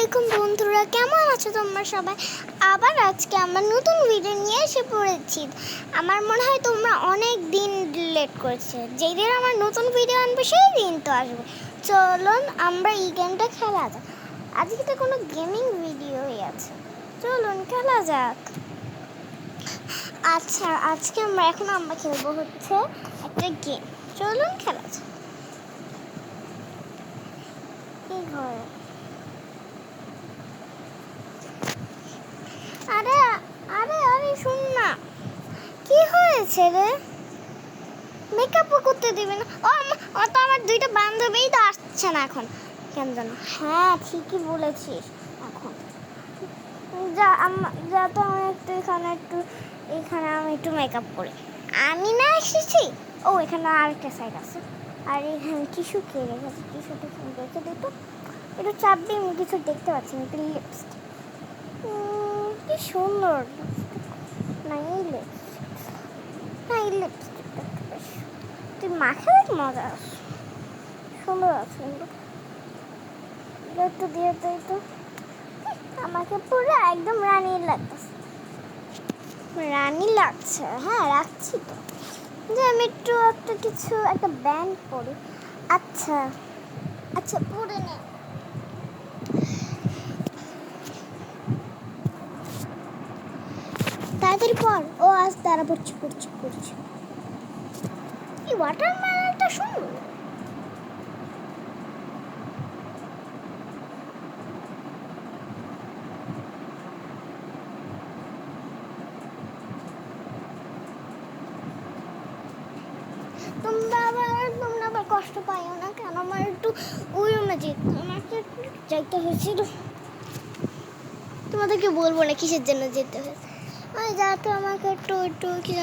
আলাইকুম বন্ধুরা, কেমন আছো তোমরা সবাই? আবার আজকে আমার নতুন ভিডিও নিয়ে এসে পড়েছি। আমার মনে হয় তোমরা অনেক দিন লেট করেছে, যেই দিন আমার নতুন ভিডিও আনবে সেই দিন তো আসবে। চলুন আমরা এই গেমটা খেলা যাক। আজকে তো কোনো গেমিং ভিডিওই আছে, চলুন খেলা যাক। আচ্ছা, আজকে আমরা খেলবো হচ্ছে একটা গেম। চলুন খেলা যাক। এই ঘরে আরে আরে আরে শুন না, কি হয়েছে রে? মেকআপও করতে দিবে না? ও তো আমার দুইটা বান্ধবীই তো আসছে না এখন, কেন জানো? হ্যাঁ ঠিকই বলেছিস। এখন যা তো আমি এখানে আমি একটু মেকআপ করি। আমি না এসেছি, ও এখানে আরেকটা সাইড আছে, আর এখানে টিস্যু কে রেখেছে? টিস্যুটা রেখে দিত, একটু চাপ দিয়ে আমি কিছু দেখতে পাচ্ছি না। একটু লিপস্টিক, কি সুন্দর। না এই লিপস্টিকটা একটু বেশ, তুই মাখে দেখ, মজা আছে, সুন্দর আছে। একটু দিয়ে দেয় তো, আমাকে পুরো একদম রানী লাগছে। হ্যাঁ রাখছি তো, যে আমি একটু একটা ব্যান্ড পরি। আচ্ছা আচ্ছা পরে নে। তাড়াতাড়ি পর। ও আজ তারা পড়ছি। এই ওয়াটারমেলনটা সুন্দর। তোমরা আবার কষ্ট পাইও না, কেন আমার একটু ওই রুমে আমাকে যাইতে হয়েছিল। তোমাদেরকে বলবো না কিসের জন্য যেতে হয়েছে। যাতে আমাকে একটু কি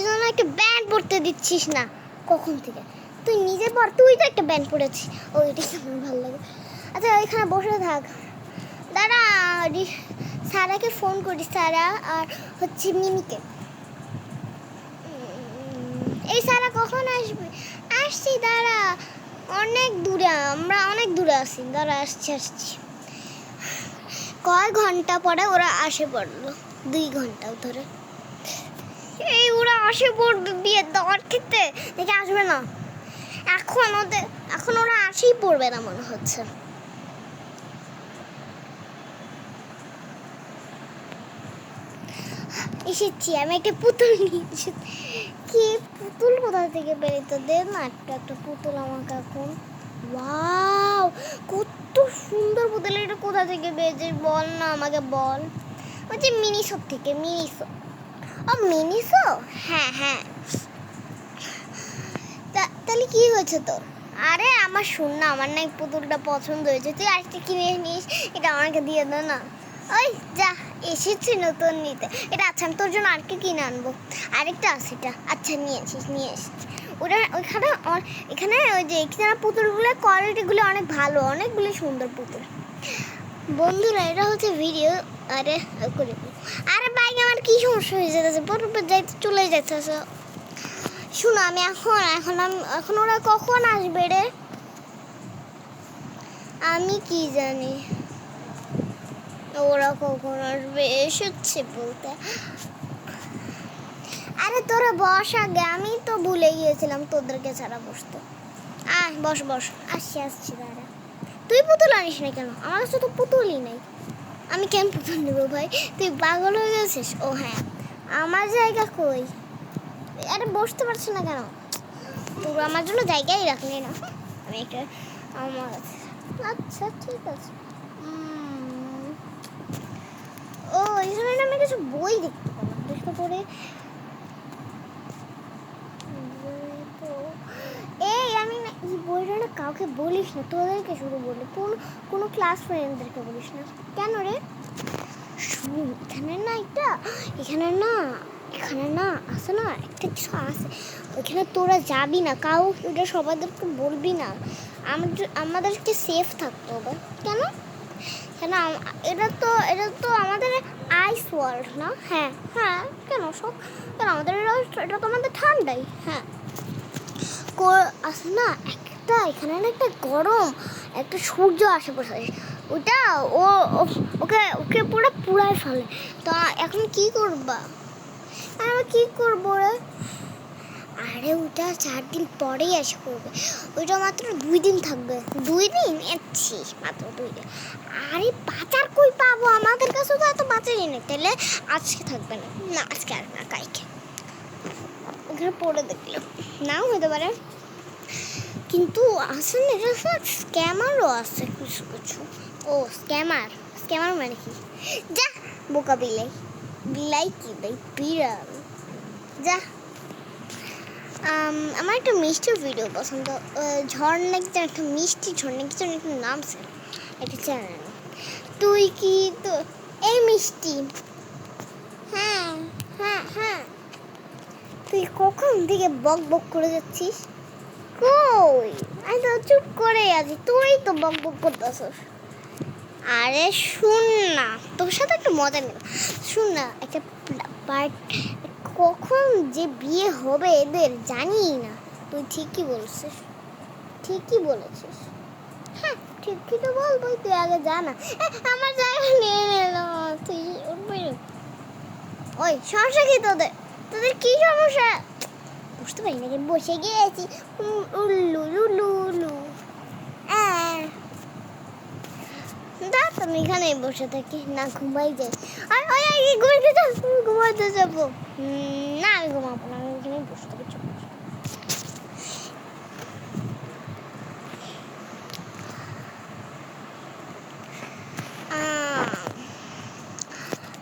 যেন একটা ব্যান্ড পড়তে দিচ্ছিস না কখন থেকে? তুই নিজে পর, তুই তো একটা ব্যান্ড পড়েছিস। ও এটাই আমার ভালো লাগে। আচ্ছা ওইখানে বসে থাক, দাঁড়া। সারাকে ফোন করি, সারা আর হচ্ছে মিমিকে। এই সারা কখন আসবে? আসছি, দাঁড়া। আমরা অনেক দূরে আছি, দাঁড়া আসছি। কয় ঘন্টা পরে ওরা আসে পড়লো? 2 ঘন্টা ধরে এই ওরা আসে পড়বে বিয়ের দাওয়াত খেতে, দেখে আসবে না এখন ওরা আসেই পড়বে না মনে হচ্ছে। এসেছি, আমি একটা পুতুল নিয়ে এসেছি। কি পুতুল কোথা থেকে বেরোতো? দে না একটা পুতুল আমাকে এখন। ওয়াও, কত সুন্দর পুতুল! এটা কোথা থেকে পেয়েছিস বল না, আমাকে বল। ওই যে মিনিসো থেকে। ও মিনিসো, হ্যাঁ। তাহলে কি হয়েছে তোর? আরে আমার শোন না, আমার না এই পুতুলটা পছন্দ হয়েছে, তুই আজকে কিনে নিস, এটা আমাকে দিয়ে দে না। ওই যা, এসেছি নতুন নিতে এটা। আচ্ছা আমি তোর জন্য আরেকটা কিনে আনবো, আরেকটা আছে এটা। আচ্ছা নিয়ে এসেছি। এখানে ওই যে পুতুলগুলো কোয়ালিটিগুলো অনেক ভালো, অনেকগুলো সুন্দর পুতুল। বন্ধুরা এটা হচ্ছে ভিডিও। আরে বাইক আমার কি সমস্যা হয়ে যেতেছে, চলে যাচ্ছে। শুনো, আমি এখন ওরা কখন আসবে রে? আমি কি জানি ওরা কখন আসবে। এসেছে বলতে। আরে তোরা বস আগে, আমি তো ভুলে গিয়েছিলাম তোদেরকে ছাড়া বসতে। আয় বস। আসছি দাঁড়া। তুই পুতুল আনিস না কেন? আমার কাছে তো পুতুলই নেই। আমি কেন পুতুল নেবো ভাই? তুই পাগল হয়ে গেছিস? ও হ্যাঁ, আমার জায়গা কই? আরে বসতে পারছি না কেন? তোর আমার জন্য জায়গাই রাখলি না। আমি একটা আমার আচ্ছা ঠিক আছে। ও এখানে আমি কিছু বই দেখতে পেলাম, দেখতে পড়ে। এই আমি না এই বইটা না কাউকে বলিস না, তোদেরকে শুধু বলি, কোনো ক্লাস ফ্রেন্ডদেরকে বলিস না। কেন রে? শুন, এখানে না আছে না একটা কিছু আছে, ওইখানে তোরা যাবি না, ওটা সবাইদেরকে বলবি না। আমাদেরকে সেফ থাকতে হবে। কেন? এটা তো আমাদের আইস ওয়ার্ল্ড না? হ্যাঁ কেন আমাদের এটা তো আমাদের ঠান্ডাই। হ্যাঁ আছে না এখানে না একটা গরম একটা সূর্য আশেপাশে, ওটা ও ওকে ওকে পুরো পুরাই ফেলে। তো এখন কি করবা? আমি কি করবো রে? আরে ওটা 4 দিন পরেই এসে করবে, ওইটা মাত্র 2 দিন থাকবে। 2 দিন এসছি মাত্র 2 দিন। আরে বাজার কই পাবো? আমাদের কাছে তো এত বাজারই নেই। তাহলে আজকে থাকবে না, না আজকে আর না, কালকে। ওখানে পড়ে দেখলাম, নাও হতে পারে, কিন্তু আসলে এটা স্ক্যামারও আছে কিছু কিছু। ও স্ক্যামার, স্ক্যামার মানে কি? যা বোকা বিলাই, বিলাই কি ভাই, বিড়াল যা। আমার একটা মিষ্টি ভিডিও পছন্দ, ঝর্ণা কি একটা মিষ্টি ঝর্ণা কি একটা নাম ছিল একটা চ্যানেল। তুই কি তো এই মিষ্টি, হ্যাঁ হ্যাঁ হ্যাঁ, তুই কখন থেকে বক বক করে যাচ্ছিস? কই আমি তো চুপ করে আছি, তুই তো বক বক করতেছস। আরে শুন না, তোর সাথে একটা মজা নেব, শুন না একটা পার্ট। কখন যে বিয়ে হবে এদের জানি না। তুই ঠিকই বলছিস, ঠিকই বলেছিস। হ্যাঁ ঠিকই তো বলবো, তুই আগে জানা। আমার জায়গা নিয়ে নিল, তুই উঠবি। ওই সমস্যা কি তোদের? তোদের কি সমস্যা বুঝতে পারি না, বসে গিয়েছি উল্লু লুলু লু। আমি এখানে বসে থাকি, না ঘুমাই যাই। আর ওই ঘুমাইতে যাবো, ঘুমাইতে যাবো। না আমি ঘুমাবো না, আমি এখানে বসে থাকি। চুপ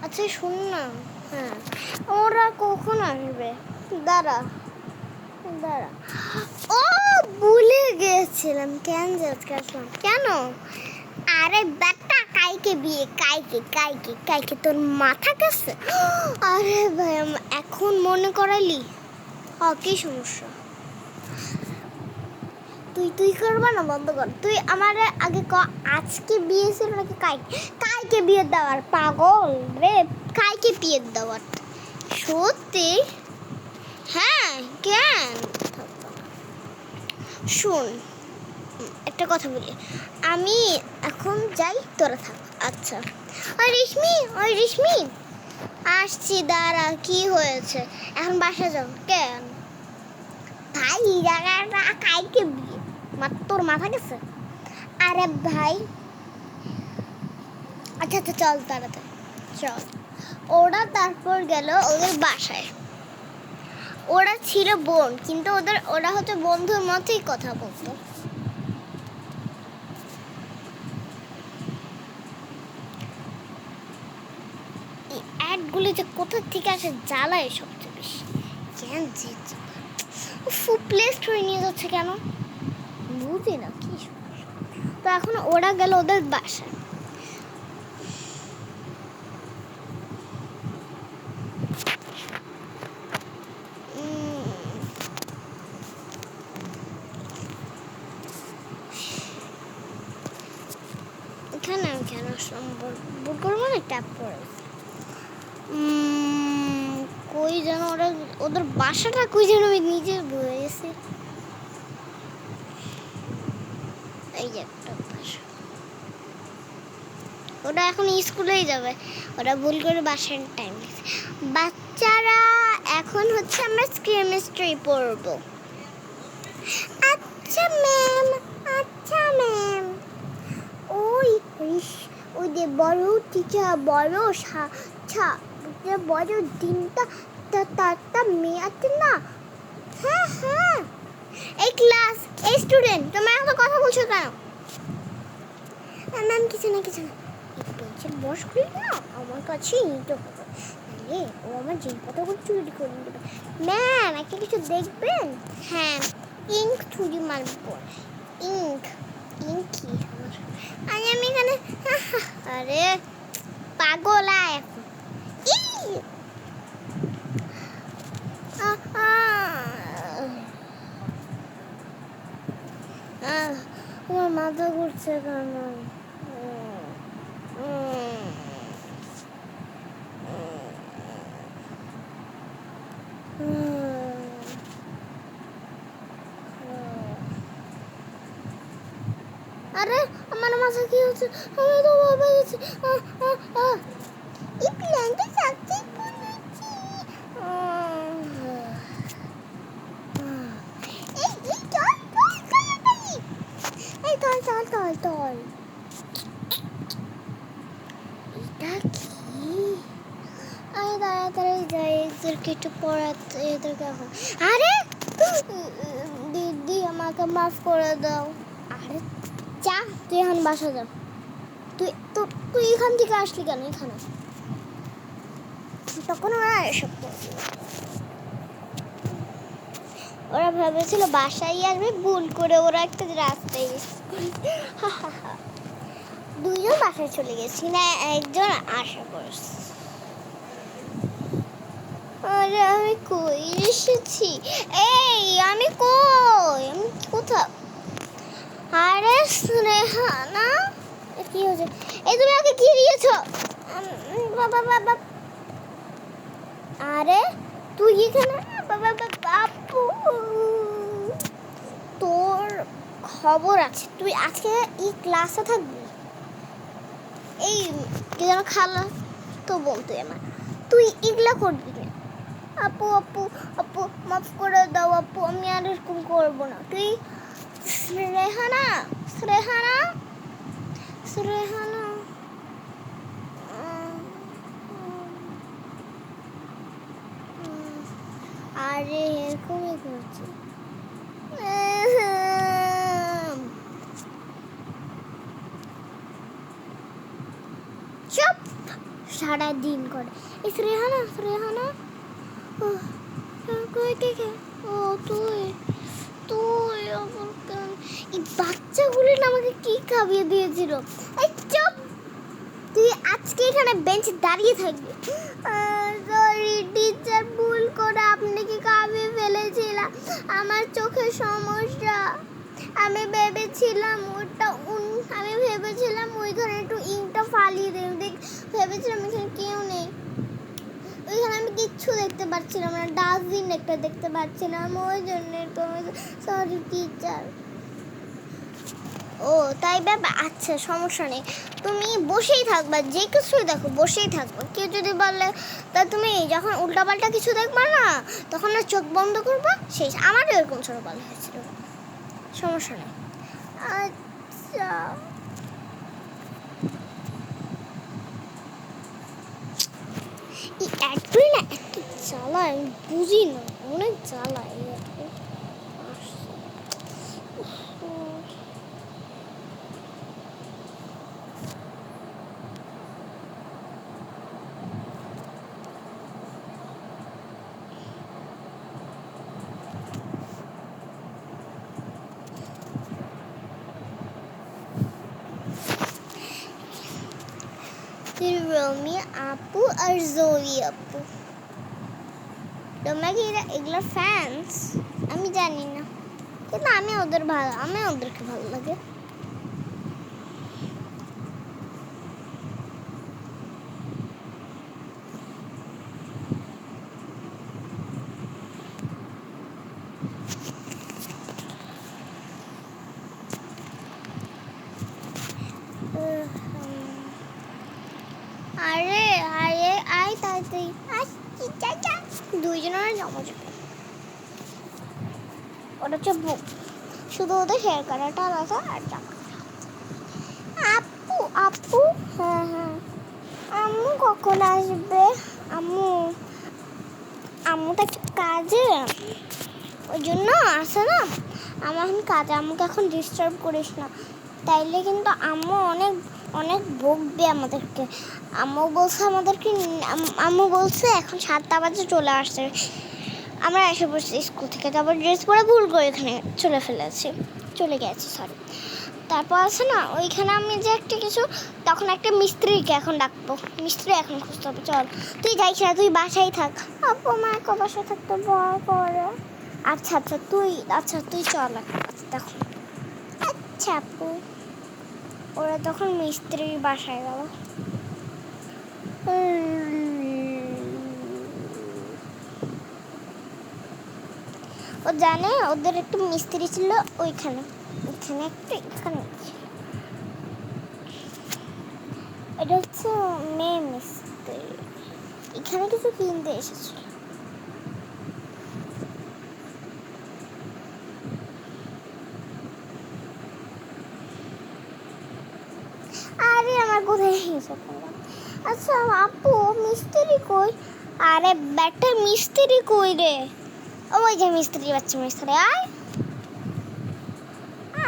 আচ্ছা শোন না, হ্যাঁ ওরা কখন আসবে? দাঁড়া দাঁড়া, ও ভুলে গেছিলাম, কেন আজকে আসলাম কেন? আরে বেটা কাইকে বিয়ে, কাইকে কাইকে কাইকে তোর মাথা গেছে? আরে ভাই এখন মনে করালি, কি সমস্যা? তুই তুই করবা না, বন্ধ কর। তুই আমার আগে ক, আজকে বিয়ে ছিল নাকি কাইকে? কাইকে বিয়ে দেওয়ার পাগল রে, কাইকে বিয়ে দেওয়ার সত্যি? হ্যাঁ কেন? শোন একটা কথা বলি, আমি এখন যাই, তোরা থাক। আচ্ছা ওই রেশমি, ওই রেশমি আসছি, দাঁড়া। কি হয়েছে? এখন বাসা যাও কেন? ভাই জায়গাটা কাইকে বিয়ে, তোর মাথা গেছে? আরে ভাই আচ্ছা আচ্ছা চল তাড়াতাড়ি চল। ওরা তারপর গেল ওদের বাসায়। ওরা ছিল বোন, কিন্তু ওরা হচ্ছে বন্ধুর মতোই কথা বলতো। অ্যাডগুলি যে কোথা থেকে আসে জ্বালায় সবচেয়ে বেশি। কেন যে প্লে স্টোরি নিয়ে যাচ্ছে কেন বুঝি না কি। তো এখন ওরা গেল ওদের বাসায়। এখানে আমি কেন আসলাম বুক করবো না, ট্যাপ করে কই যেন ওরা, ওদের বাসাটা কই যেন আমি নিজে ভুলে গেছি। এই যে একটা বাসা, ওরা এখন স্কুলেই যাবে, ওরা ভুল করে বাসার টাইম। বাচ্চারা এখন হচ্ছে আমরা কেমিস্ট্রি পড়বো। আচ্ছা ম্যাম, আচ্ছা ম্যাম। ওই ওই যে বড় টিচার, বড় বড় দিনটা তারটা মেয়ে আছে না? হ্যাঁ হ্যাঁ। এই ক্লাস, এই স্টুডেন্ট, তোমরা এখন কথা বলছো কেন? ম্যাম কিছু না কিছু না, পেন্সিল বস করি না আমার কাছে নিতে হবে, ও আমার জিনিসপত্রগুলো চুরি করে দেবে। ম্যাম একটা কিছু দেখবেন? হ্যাঁ ইঙ্ক চুরি মারবো। ইঙ্ক ইঙ্ক কি আমার, আমি এখানে আরে পাগলা এখন। আমার মাথা ঘুরছে কেন? আরে আমার মাথা কি হচ্ছে, আমি তো ভয় গেছি। এই প্ল্যানটা সাকসেস করেছি। এই চল চল তাড়াতাড়ি, এই চল চল চল চল। এটা কি? আমি তাড়াতাড়ি যাই, এদেরকে একটু পড়াতে, এদেরকে এখন। আরে দিদি আমাকে মাফ করে দাও। আরে যা, তুই এখন বাসা যা। তুই এখান থেকে আসলি কেন এখানে? তখন ওরা এসব করছিল, ওরা ভেবেছিল বাসায় আসবে, ভুল করে ওরা একটা রাস্তায় দুইজন বাসায় চলে গেছি না, একজন আশা করছে। আরে আমি কই এসেছি? এই আমি কই, আমি কোথাও? আরে স্নেহানা, কি হয়েছে? এই তুমি ওকে কি দিয়েছো? বাবা বাবা, আরে তুই এখানে? বাবা বাপু, তোর খবর আছে, তুই আজকে এই ক্লাসে থাকবি। এই কি যেন খালা তো বলতো আমার, তুই এগুলা করবি না। আপু আপু আপু মাফ করে দাও আপু, আমি আর এরকম করবো না। তুই রেহানা, রেহানা, রেহানা, আরে এরকমই করছি। চুপ, সারাদিন করে এই রেহানা, রেহানা। ও তুই, তুই এই বাচ্চাগুলি না আমাকে কি খাইয়ে দিয়েছিল। এই চুপ, তুই আজকে এখানে বেঞ্চে দাঁড়িয়ে থাকবি। সরি টিচার, ভুল করে আপনাকে খাইয়ে ফেলেছিলাম, আমার চোখের সমস্যা। আমি ভেবেছিলাম ওইখানে একটু ইংটা ফালিয়ে দেব, ভেবেছিলাম এখানে কেউ নেই। ওইখানে আমি কিচ্ছু দেখতে পাচ্ছিলাম না, ডাস্টবিন একটা দেখতে পাচ্ছিলাম, ওই জন্য। Sorry teacher. ও তাই ব্যাপার, আচ্ছা সমস্যা নেই, তুমি বসেই থাকবা, যে কিছুই দেখো বসেই থাকবা। কেউ যদি বলে, তা তুমি যখন উল্টাপাল্টা কিছু দেখবা না, তখন না চোখ বন্ধ করবা, শেষ। আমারও এরকম ছোটবেলা হয়েছিল, সমস্যা নেই। আচ্ছা এই অ্যাডগুলি না এত জ্বালায়, আমি বুঝি না, অনেক জ্বালায় এই অ্যাডগুলি। রমি আপু আর জোই আপু, তোমরা কি এগুলোর ফ্যান্স? আমি জানি না, কিন্তু আমি ওদেরকে ভালো লাগে। আরে আরে আয় তাড়াতাড়ি, আসছি, চাচা। দুইজনের জমা যাবে, ওটা হচ্ছে বুক, শুধু ওদের হেয়ার কাটারটা আলাদা আর জামা। আপু আপু, হ্যাঁ হ্যাঁ, আম্মু কখন আসবে? আম্মু তো একটা কাজে, ওই জন্য আসে না। আমার এখন কাজ, আম্মুকে এখন ডিস্টার্ব করিস না, তাইলে কিন্তু আম্মু অনেক অনেক বকবে আমাদেরকে। আম্মু বলছে এখন 7টা বাজে চলে আসছে। আমরা এসে পড়ছি স্কুল থেকে, তারপর ড্রেস পরে ভুল করে এখানে চলে গেছি সরি। তারপর আছে না ওইখানে আমি যে একটা কিছু, তখন একটা মিস্ত্রিকে এখন ডাকবো, মিস্ত্রি এখন খুঁজতে হবে। চল তুই যাইস না, তুই বাসায় থাক। আপু আমাকে বাসায় থাকতে ভয় করে। আচ্ছা তুই চল তখন। আচ্ছা আপু। ওরা তখন মিস্ত্রির বাসায় গেল। ও জানে ওদের একটু মিস্ত্রি ছিল ওইখানে, একটা এখানে। এটা হচ্ছে মেয়ে মিস্ত্রি, এখানে কিছু কিনতে এসেছে। আরে আমার কোথায় এসে পড়লাম। আচ্ছা আপু মিস্ত্রি কই? আরে ব্যাটা মিস্ত্রি কই রে? ওই যে মিস্ত্রি বাচ্চা মিস্ত্রি, আয়।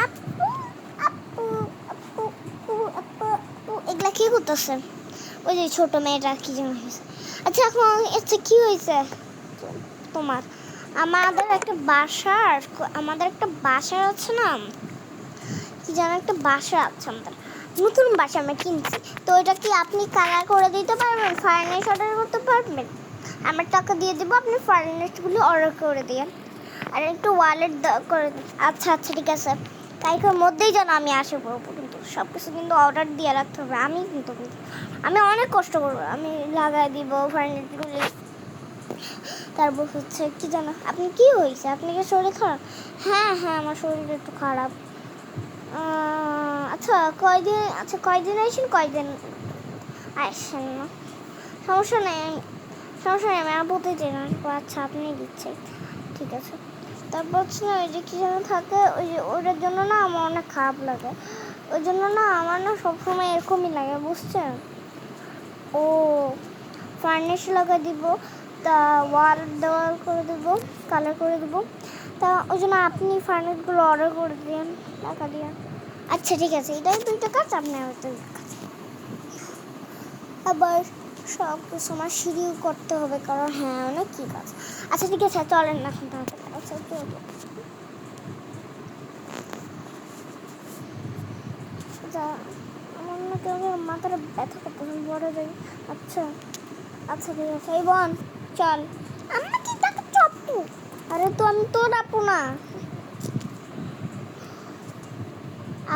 আপু আপু আপু আপু আপু আপু এগুলা কি করতেছে? ওই যে ছোট মেয়েটা কি যেন হয়েছে। আচ্ছা এখন আচ্ছা কি হয়েছে তোমার? আমাদের একটা বাসার আছে না, কি যেন একটা বাসা আছে আমাদের, নতুন বাসা আমরা কিনছি। তো এটা কি আপনি কালার করে দিতে পারবেন, ফার্নিচার অর্ডার করতে পারবেন? আমার টাকা দিয়ে দেবো, আপনি ফার্নিচারগুলো অর্ডার করে দিন আর একটু ওয়ালেট করে দিন। আচ্ছা আচ্ছা ঠিক আছে, কালকের মধ্যেই যেন আমি আসে পড়বো, কিন্তু সব কিছু কিন্তু অর্ডার দিয়ে রাখতে হবে। আমি অনেক কষ্ট করবো, আমি লাগাই দিব ফার্নিচারগুলি। তারপর হচ্ছে কি জানো, আপনি কি হয়েছে? আপনি কি শরীর খারাপ? হ্যাঁ হ্যাঁ আমার শরীর একটু খারাপ। আচ্ছা কয়দিন আসেন, কয়দিন আসেন না? সমস্যা নেই আমি আর বলতে চাই না। আচ্ছা আপনি দিচ্ছেন, ঠিক আছে। তারপর হচ্ছে না ওই যে কি যেন থাকে, ওই যে ওটার জন্য না আমার অনেক খারাপ লাগে। ওই জন্য না আমার না সবসময় এরকমই লাগে, বুঝছেন? ও ফার্নিশ লাগাই দিব, তা ওয়াল দেওয়াল করে দেবো, কালার করে দেবো। তা ওই জন্য আপনি ফার্নিশগুলো অর্ডার করে দিন, টাকা দিয়ে। আচ্ছা ঠিক আছে, এটাই 2 টাকা, আপনি আবার সব কিছু আমার সিঁড়িও করতে হবে, কারণ হ্যাঁ অনেক কি কাজ। আচ্ছা ঠিক আছে চলেন না এখন তাহলে। আচ্ছা আমার না কেউ মাথাটা ব্যথা করতেছে, বড় যাই। আচ্ছা আচ্ছা ঠিক আছে, এই বোন চল। আমরা কি তাকে চপ্পু? আরে তো আমি তোর আপু না।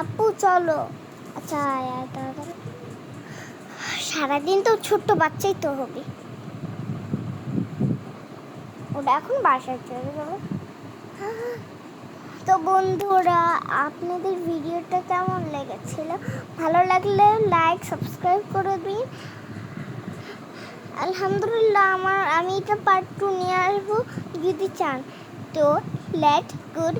আপু চলো। আচ্ছা আয় আয় তাড়াতাড়ি, সারাদিন তো ছোট্ট বাচ্চাই তো হবে, ওটা এখন বাসায় চলে যাবে। তো বন্ধুরা আপনাদের ভিডিওটা কেমন লেগেছিল? ভালো লাগলে লাইক সাবস্ক্রাইব করে দিন। আলহামদুলিল্লাহ আমি এটা পার্ট 2 নিয়ে আসবো যদি চান। তো লেট গুড